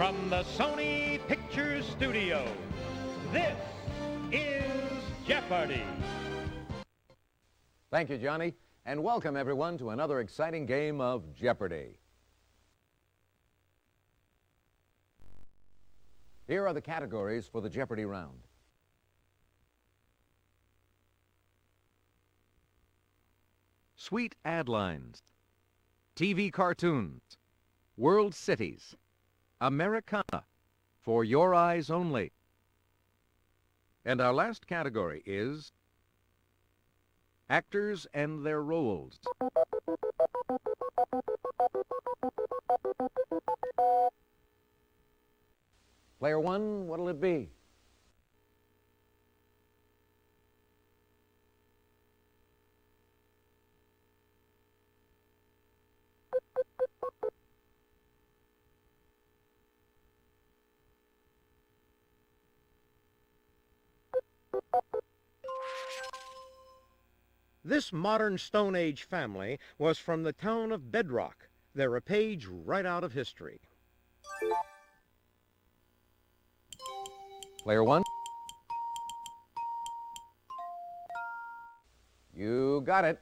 From the Sony Pictures Studios, this is Jeopardy! Thank you, Johnny, and welcome everyone to another exciting game of Jeopardy! Here are the categories for the Jeopardy round. Sweet ad lines, TV cartoons, world cities, Americana, for your eyes only. And our last category is actors and their roles. Player one, what'll it be? This modern Stone Age family was from the town of Bedrock. They're a page right out of history. Player one. You got it.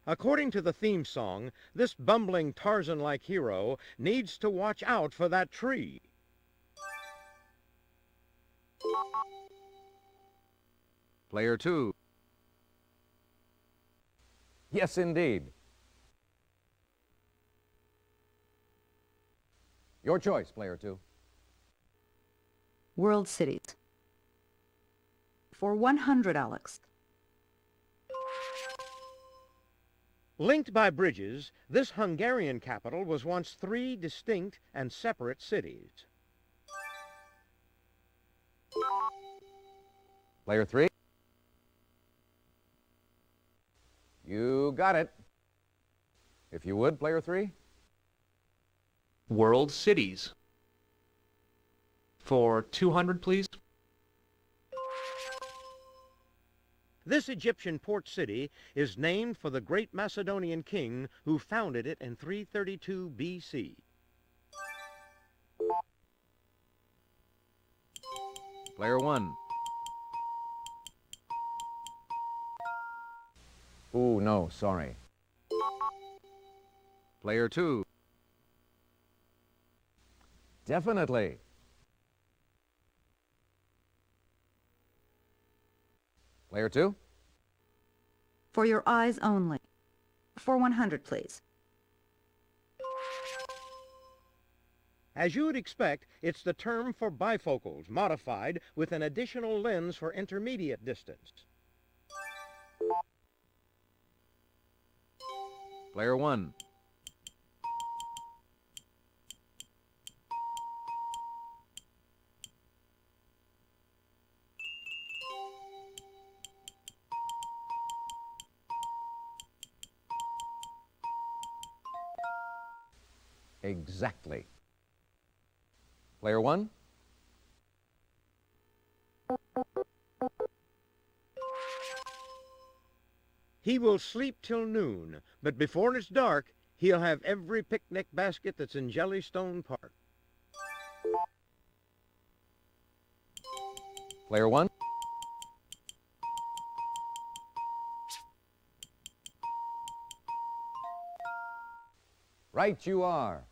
According to the theme song, this bumbling Tarzan-like hero needs to watch out for that tree. Player two. Yes, indeed. Your choice, player two. World cities. For 100, Alex. Linked by bridges, this Hungarian capital was once 3 distinct and separate cities. Player three. You got it. If you would, player three. World cities. For 200, please. This Egyptian port city is named for the great Macedonian king who founded it in 332 BC. Player one. Ooh, no, sorry. Player two. Definitely. Player two. For your eyes only. For 100, please. As you would expect, it's the term for bifocals, modified with an additional lens for intermediate distance. Player one. Exactly. Player one. He will sleep till noon, but before it's dark, he'll have every picnic basket that's in Jellystone Park. Player one. Right you are.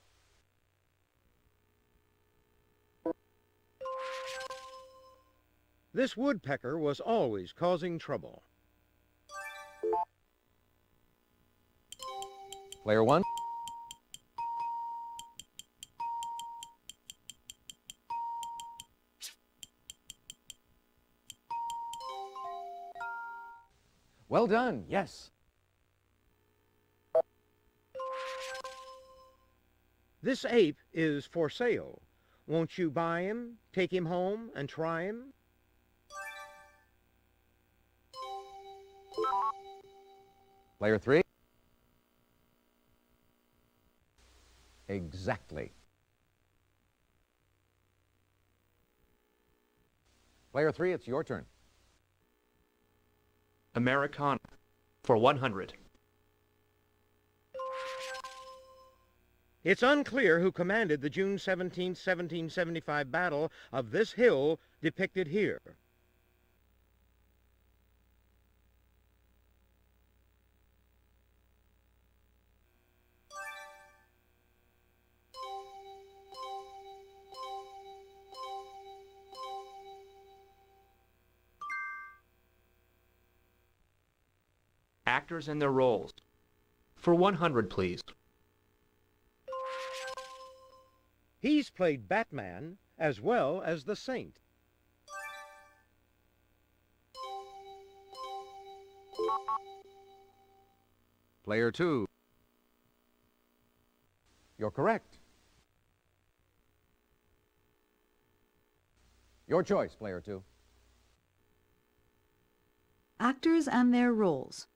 This woodpecker was always causing trouble. Player one. Well done, yes. This ape is for sale. Won't you buy him, take him home, and try him? Player three. Exactly. Player three, it's your turn. Americana. For 100. It's unclear who commanded the June 17, 1775 battle of this hill depicted here. Actors and their roles. For 100, please. He's played Batman as well as the Saint. Player 2. You're correct. Your choice, Player 2. Actors and their roles.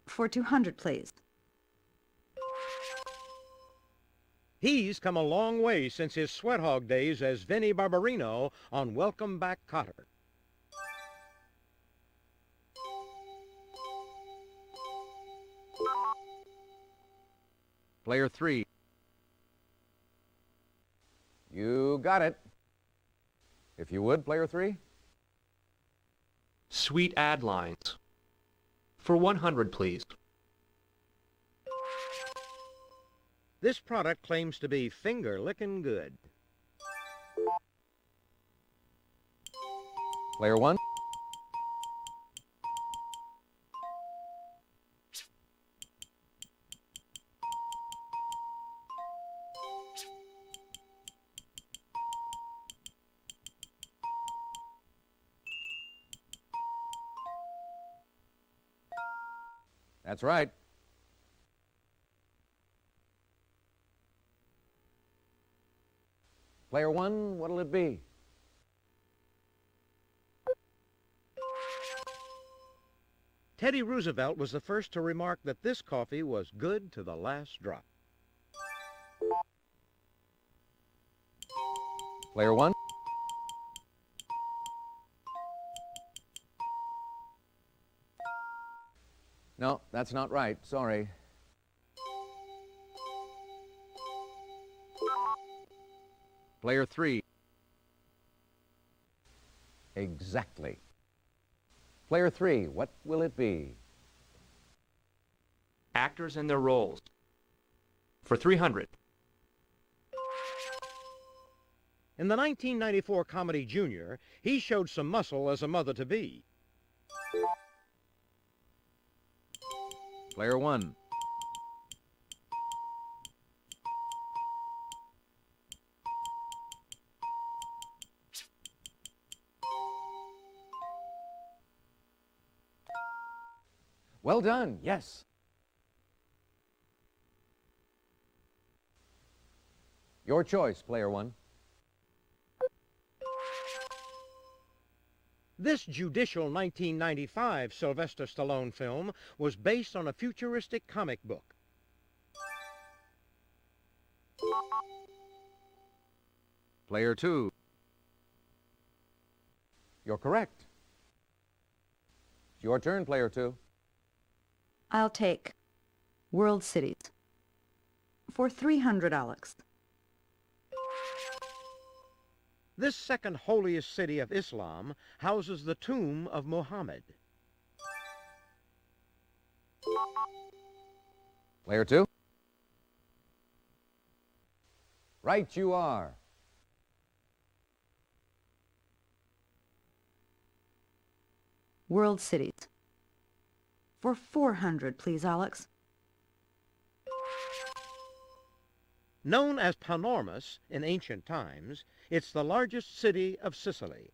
For 200, please. He's come a long way since his sweat hog days as Vinnie Barbarino on Welcome Back, Kotter. Player 3. You got it. If you would, Player 3. Sweet ad lines. For 100, please. This product claims to be finger-licking good. Player 1. That's right. Player 1, what'll it be? Teddy Roosevelt was the first to remark that this coffee was good to the last drop. Player 1. No, that's not right. Sorry. Player 3. Exactly. Player 3, what will it be? Actors and their roles. For 300. In the 1994 comedy Junior, he showed some muscle as a mother-to-be. Player 1. Well done, yes. Your choice, Player 1. This judicial 1995 Sylvester Stallone film was based on a futuristic comic book. Player 2. You're correct. It's your turn, Player 2. I'll take World Cities. For 300, Alex. This second holiest city of Islam houses the tomb of Muhammad. Player 2. Right you are. World Cities. For 400, please, Alex. Known as Panormus in ancient times, it's the largest city of Sicily.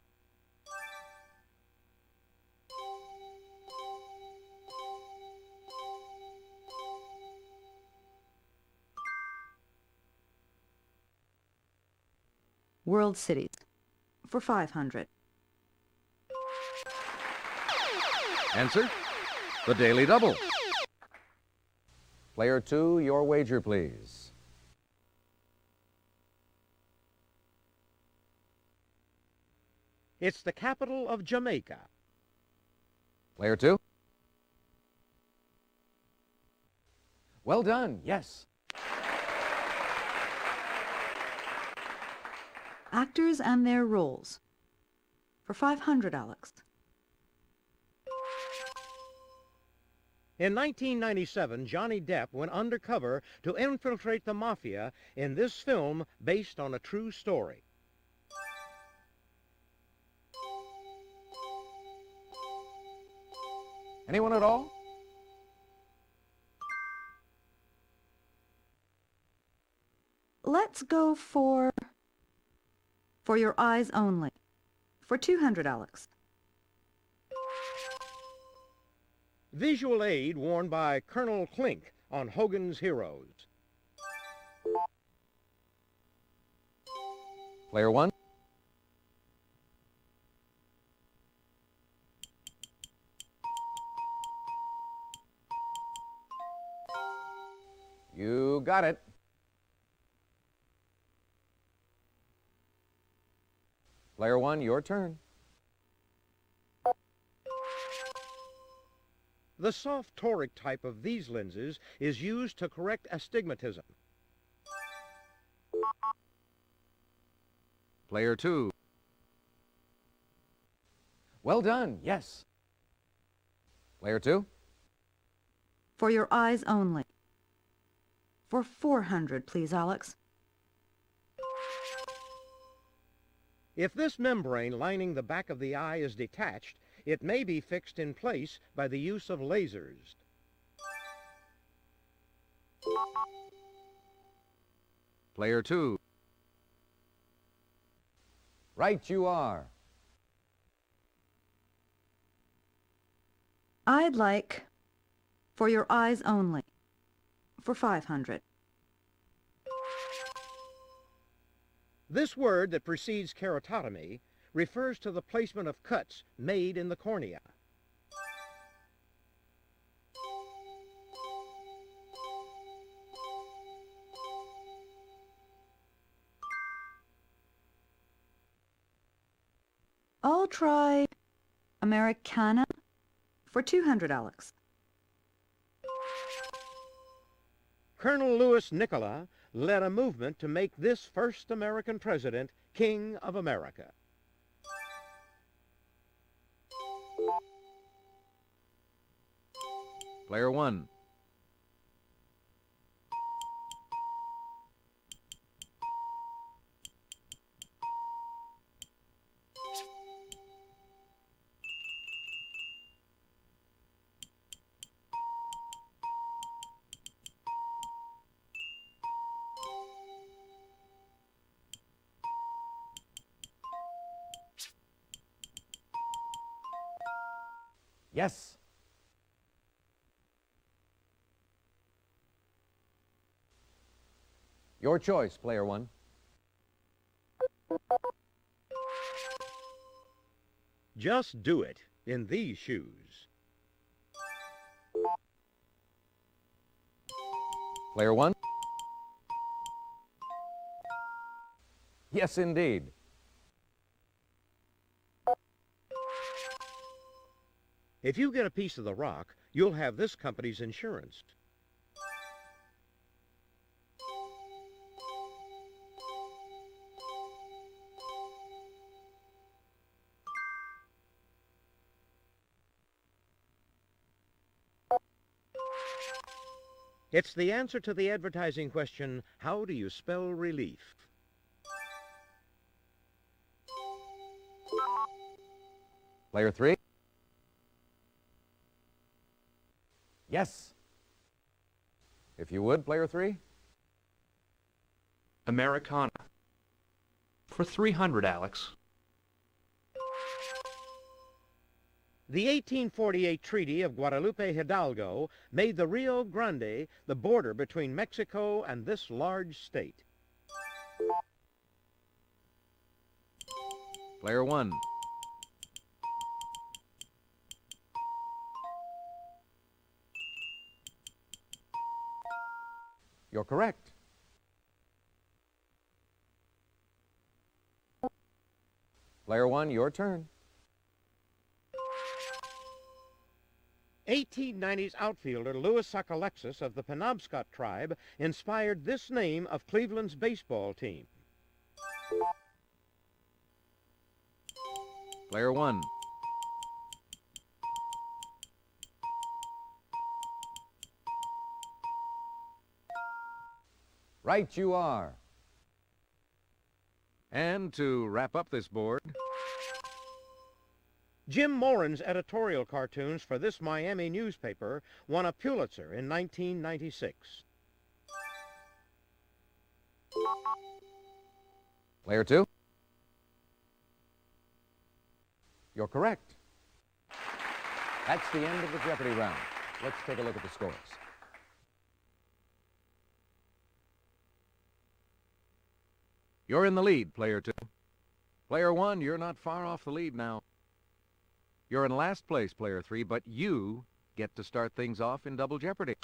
World Cities. For 500. Answer? The Daily Double. Player 2, your wager, please. It's the capital of Jamaica. Player 2. Well done, yes. Actors and their roles. For 500, Alex. In 1997, Johnny Depp went undercover to infiltrate the mafia in this film based on a true story. Anyone at all? Let's go for your eyes only. For 200, Alex. Visual aid worn by Colonel Klink on Hogan's Heroes. Player one. You got it. Player one, your turn. The soft toric type of these lenses is used to correct astigmatism. Player two. Well done, yes. Player two. For your eyes only. For 400, please, Alex. If this membrane lining the back of the eye is detached, it may be fixed in place by the use of lasers. Player two. Right you are. I'd like for your eyes only. For 500. This word that precedes keratotomy refers to the placement of cuts made in the cornea. I'll try Americana for 200, Alex. Colonel Louis Nicola led a movement to make this first American president King of America. Player one. Yes. Your choice, player one. Just do it in these shoes. Player one. Yes, indeed. If you get a piece of the rock, you'll have this company's insurance. It's the answer to the advertising question, how do you spell relief? Player three. Yes. If you would, player three. Americana. For 300, Alex. The 1848 Treaty of Guadalupe Hidalgo made the Rio Grande the border between Mexico and this large state. Player one. You're correct. Player one, your turn. 1890s outfielder Louis Sockalexis of the Penobscot tribe inspired this name of Cleveland's baseball team. Player 1. Right you are. And to wrap up this board, Jim Moran's editorial cartoons for this Miami newspaper won a Pulitzer in 1996. Player 2. You're correct. That's the end of the Jeopardy round. Let's take a look at the scores. You're in the lead, Player 2. Player 1, you're not far off the lead now. You're in last place, Player 3, but you get to start things off in Double Jeopardy.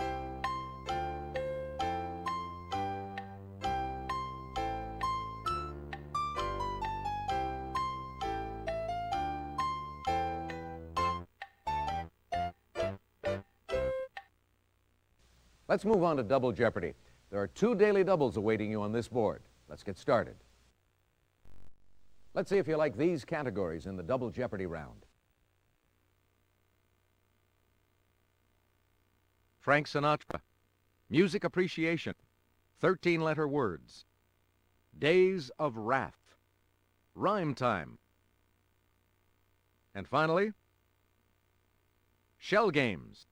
Let's move on to Double Jeopardy. There are 2 daily doubles awaiting you on this board. Let's get started. Let's see if you like these categories in the Double Jeopardy round. Frank Sinatra, Music Appreciation, 13-letter words, Days of Wrath, Rhyme Time, and finally, Shell Games.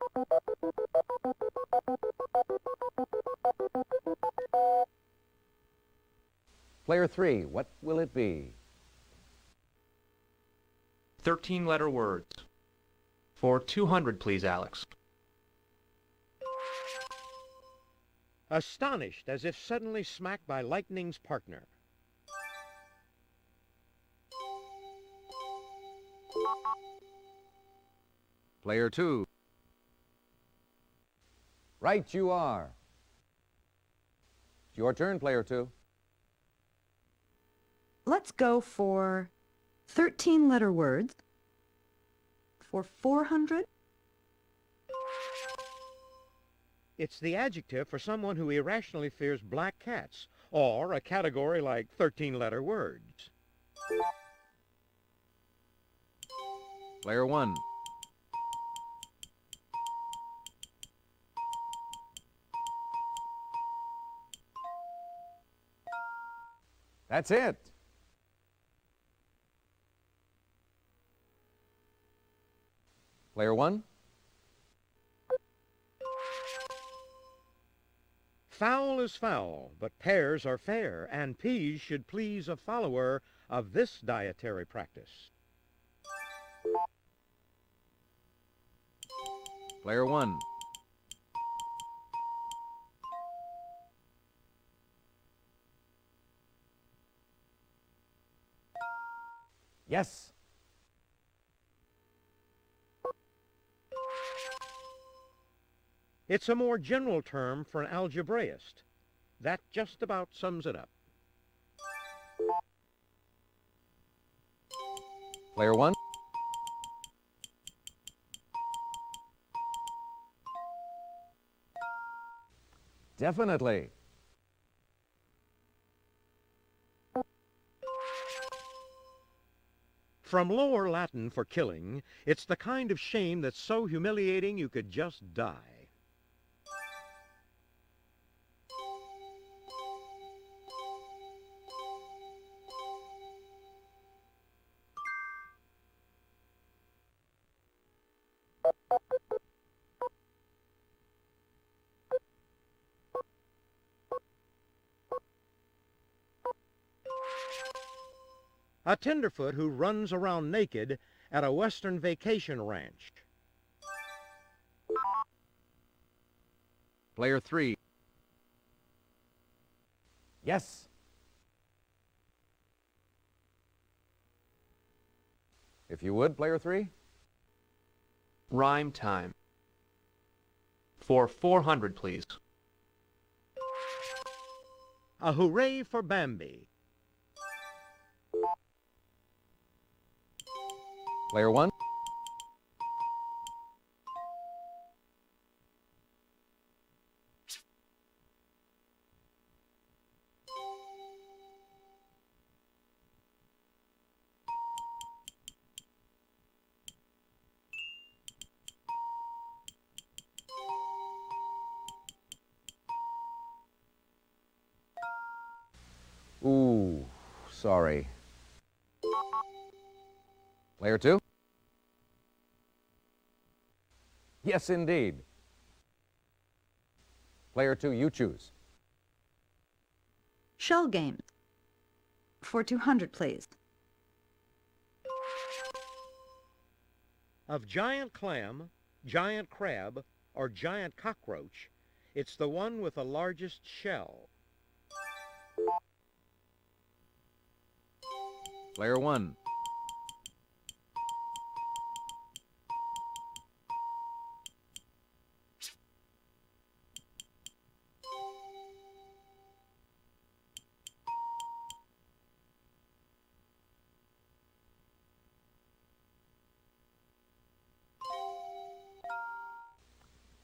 Player 3, what will it be? 13-letter words. For 200, please, Alex. Astonished as if suddenly smacked by lightning's partner. Player 2. Right you are. It's your turn, Player 2. Let's go for 13-letter words for 400. It's the adjective for someone who irrationally fears black cats, or a category like 13-letter words. Player 1. That's it. Player 1. Foul is foul, but pears are fair, and peas should please a follower of this dietary practice. Player 1. Yes. It's a more general term for an algebraist. That just about sums it up. Player 1. Definitely. From Lower Latin for killing, it's the kind of shame that's so humiliating you could just die. A tenderfoot who runs around naked at a western vacation ranch. Player 3. Yes. If you would, Player 3. Rhyme time. For 400, please. A hooray for Bambi. Player 1. Ooh, sorry. Player 2? Yes, indeed. Player 2, you choose. Shell games. For 200, please. Of giant clam, giant crab, or giant cockroach, it's the one with the largest shell. Player 1.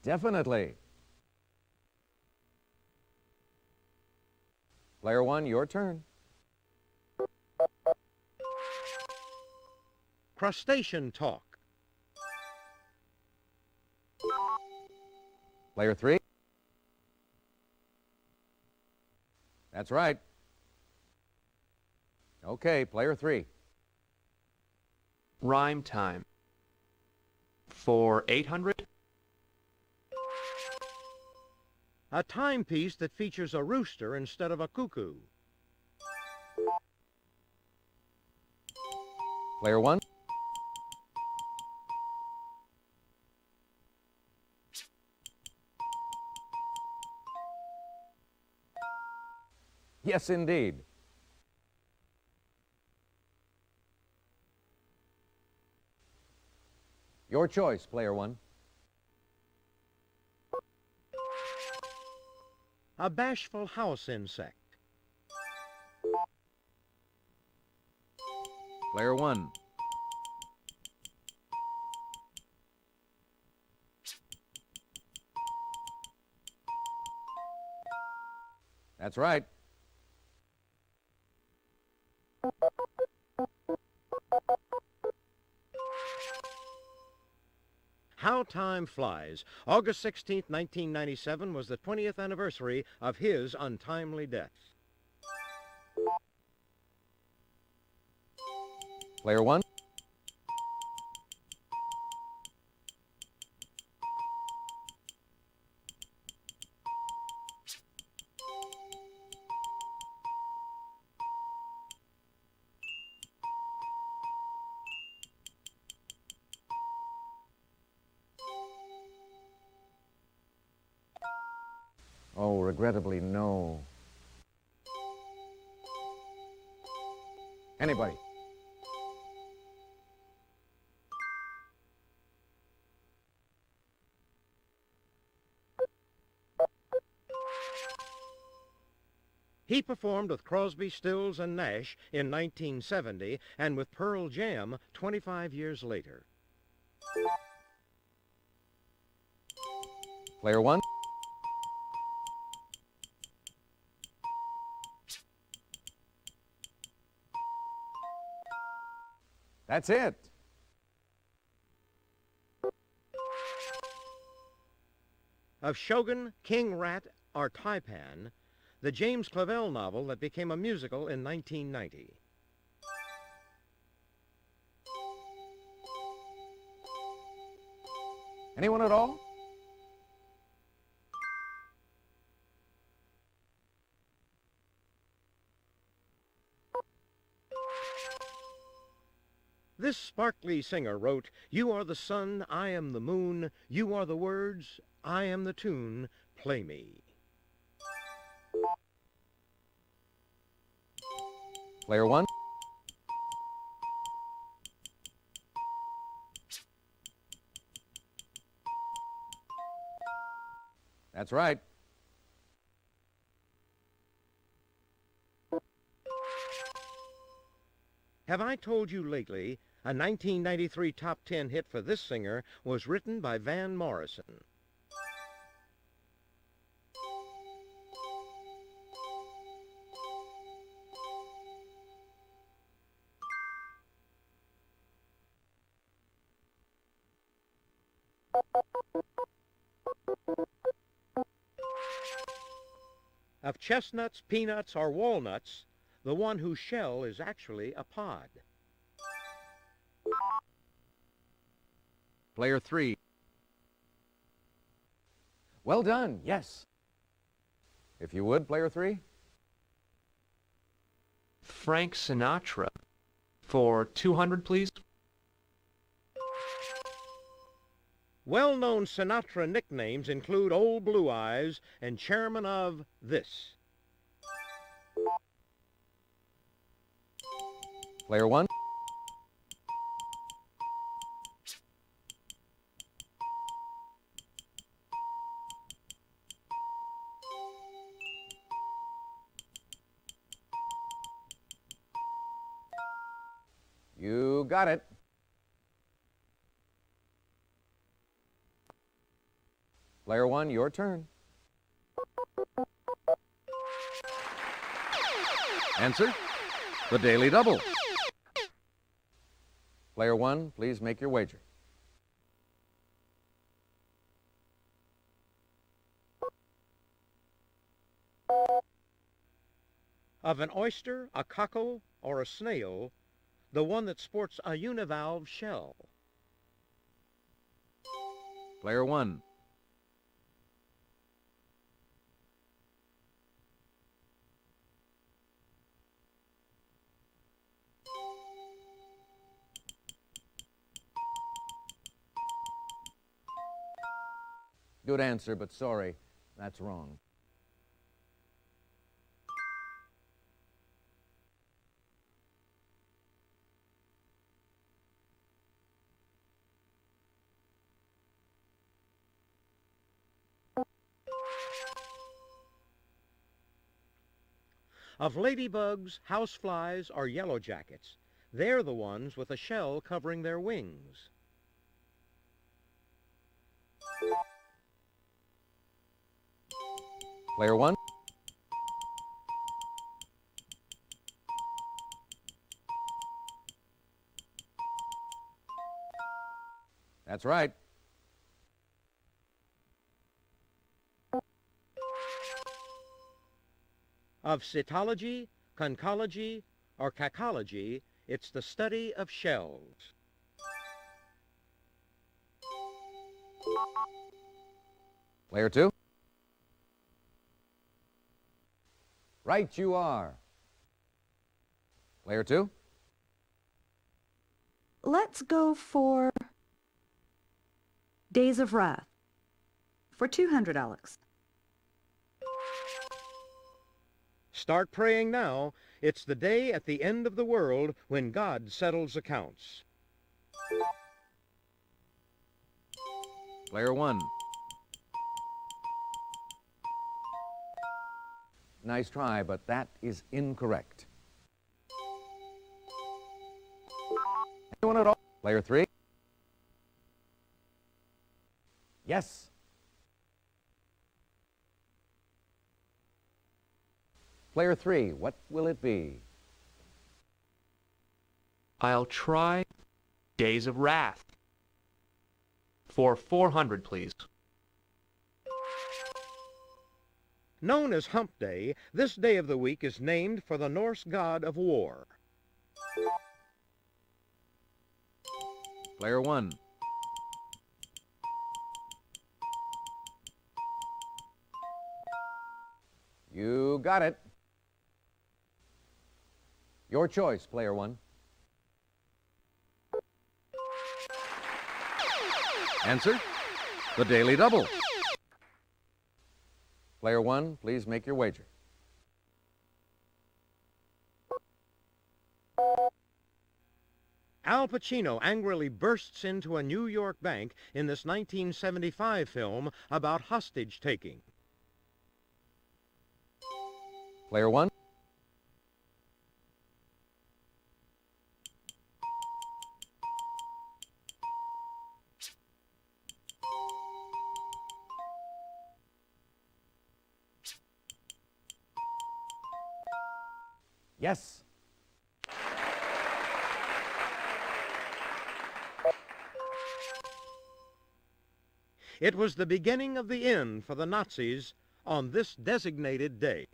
Definitely. Player 1, your turn. Crustacean talk. Player 3. That's right. Okay, player 3. Rhyme time. For 800? A timepiece that features a rooster instead of a cuckoo. Player 1. Yes, indeed. Your choice, player 1. A bashful house insect. Player 1. That's right. How time flies. August 16th, 1997 was the 20th anniversary of his untimely death. Player 1. Oh, regrettably, no. Anybody? He performed with Crosby, Stills, and Nash in 1970 and with Pearl Jam 25 years later. Player 1. That's it. Of Shogun, King Rat, or Taipan, the James Clavell novel that became a musical in 1990. Anyone at all? This sparkly singer wrote, "You are the sun, I am the moon, you are the words, I am the tune, play me." Player 1. That's right. Have I told you lately, a 1993 top 10 hit for this singer was written by Van Morrison. Of chestnuts, peanuts, or walnuts, the one whose shell is actually a pod. Player 3. Well done, yes. If you would, player 3. Frank Sinatra. For 200, please. Well-known Sinatra nicknames include Old Blue Eyes and Chairman of this. Player 1. You got it. Player 1, your turn. Answer, the Daily Double. Player 1, please make your wager. Of an oyster, a cockle, or a snail, the one that sports a univalve shell. Player 1. Good answer, but sorry, that's wrong. Of ladybugs, houseflies, or yellow jackets, they're the ones with a shell covering their wings. Player 1. That's right. Of cytology, conchology, or cacology, it's the study of shells. Player 2. Right you are. Player 2. Let's go for Days of Wrath. For 200, Alex. Start praying now. It's the day at the end of the world when God settles accounts. Player 1. Nice try, but that is incorrect. Anyone at all? Player 3. Yes. Player 3, what will it be? I'll try Days of Wrath. For 400, please. Known as Hump Day, this day of the week is named for the Norse god of war. Player 1. You got it. Your choice, player 1. Answer, the Daily Double. Player 1, please make your wager. Al Pacino angrily bursts into a New York bank in this 1975 film about hostage-taking. Player 1. Yes. It was the beginning of the end for the Nazis on this designated day.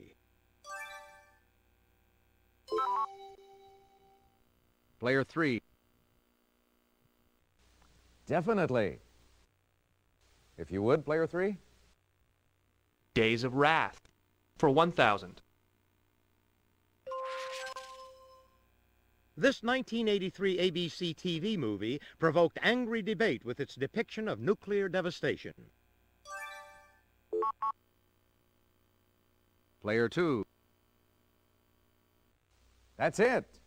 Player 3. Definitely. If you would, player 3. Days of Wrath for 1,000. This 1983 ABC TV movie provoked angry debate with its depiction of nuclear devastation. Player 2. That's it.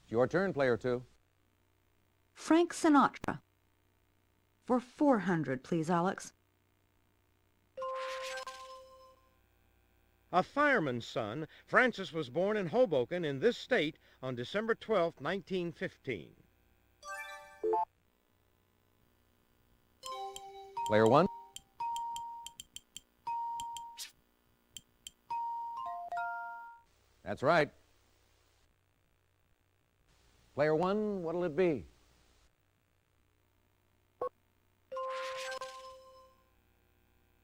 It's your turn, player 2. Frank Sinatra. For 400, please, Alex. A fireman's son, Francis was born in Hoboken in this state on December 12, 1915. Player 1. That's right. Player 1, what'll it be?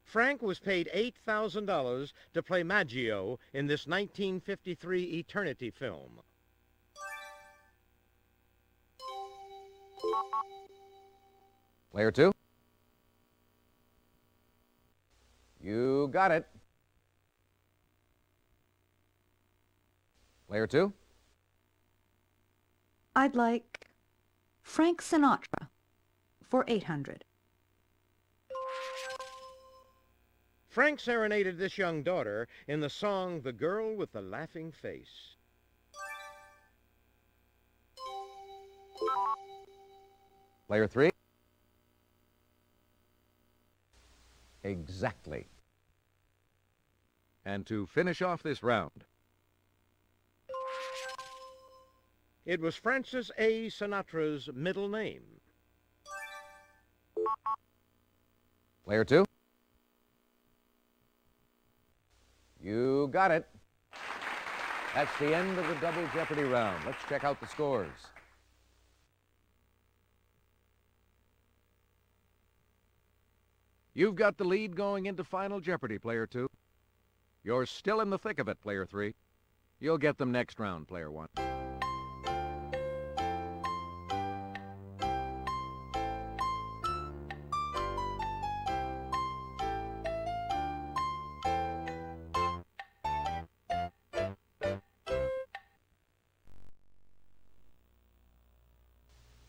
Frank was paid $8,000 to play Maggio in this 1953 Eternity film. Player 2. You got it. Player 2. I'd like Frank Sinatra for 800. Frank serenaded this young daughter in the song The Girl with the Laughing Face. Player 3. Exactly. And to finish off this round, It was Francis A. Sinatra's middle name. player 2. You got it. That's the end of the Double Jeopardy round. Let's check out the scores. You've got the lead going into Final Jeopardy, player 2. You're still in the thick of it, player 3. You'll get them next round, player 1.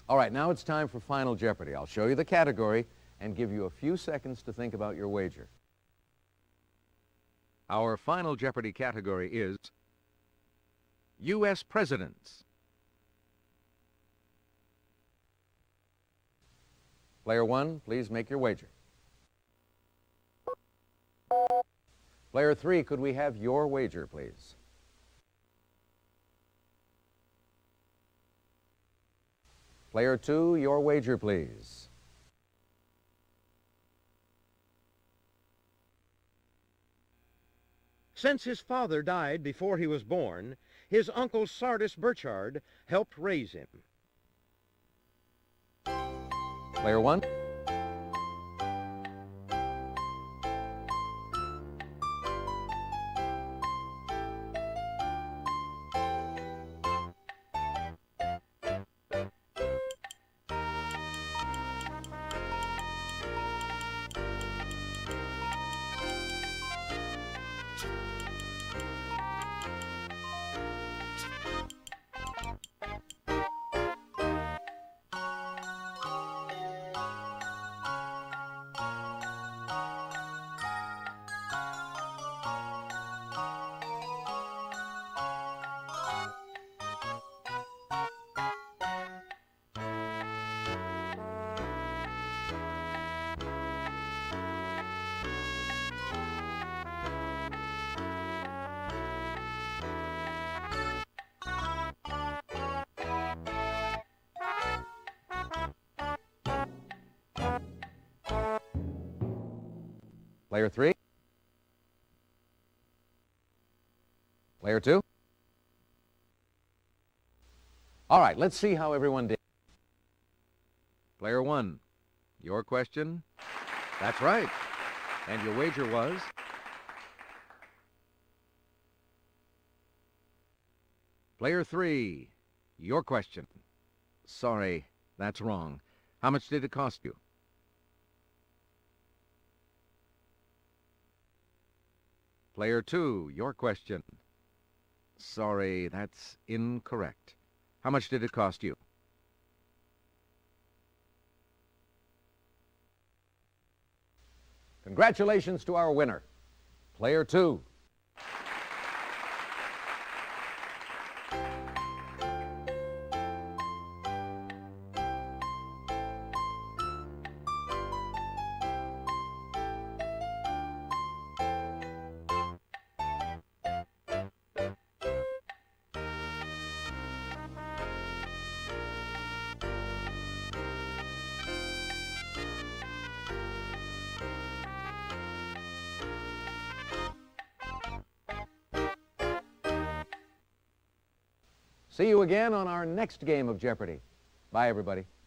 All right, now it's time for Final Jeopardy. I'll show you the category and give you a few seconds to think about your wager. Our Final Jeopardy category is U.S. Presidents. Player 1, please make your wager. Player 3, could we have your wager, please? Player 2, your wager, please. Since his father died before he was born, his uncle Sardis Burchard helped raise him. Player 1. Player 3. Player 2. All right, let's see how everyone did. Player 1, your question? That's right. And your wager was Player 3, your question. Sorry, that's wrong. How much did it cost you? Player 2, your question. Sorry, that's incorrect. How much did it cost you? Congratulations to our winner, Player 2. See you again on our next game of Jeopardy! Bye, everybody.